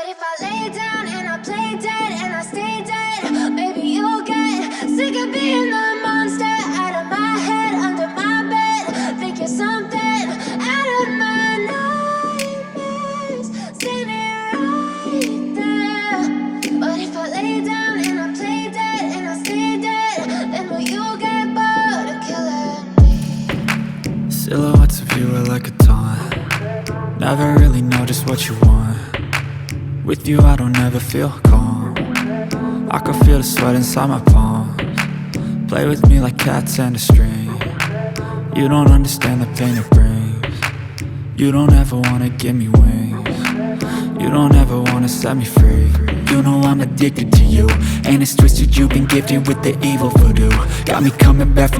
if I lay down and I play dead and I stay dead, maybe you'll get sick of being the monster out of my head, under my bed. Think you're something out of my nightmares, standing right there. But if I lay down and I play dead and I stay dead, then will you get bored of killing me? Silhouettes of you are like a taunt. Never really know just what you want. With you I don't ever feel calm. I can feel the sweat inside my palms. Play with me like cats and a string. You don't understand the pain it brings. You don't ever wanna give me wings. You don't ever wanna set me free. You know I'm addicted to you, and it's twisted, you've been gifted with the evil voodoo. Got me coming back from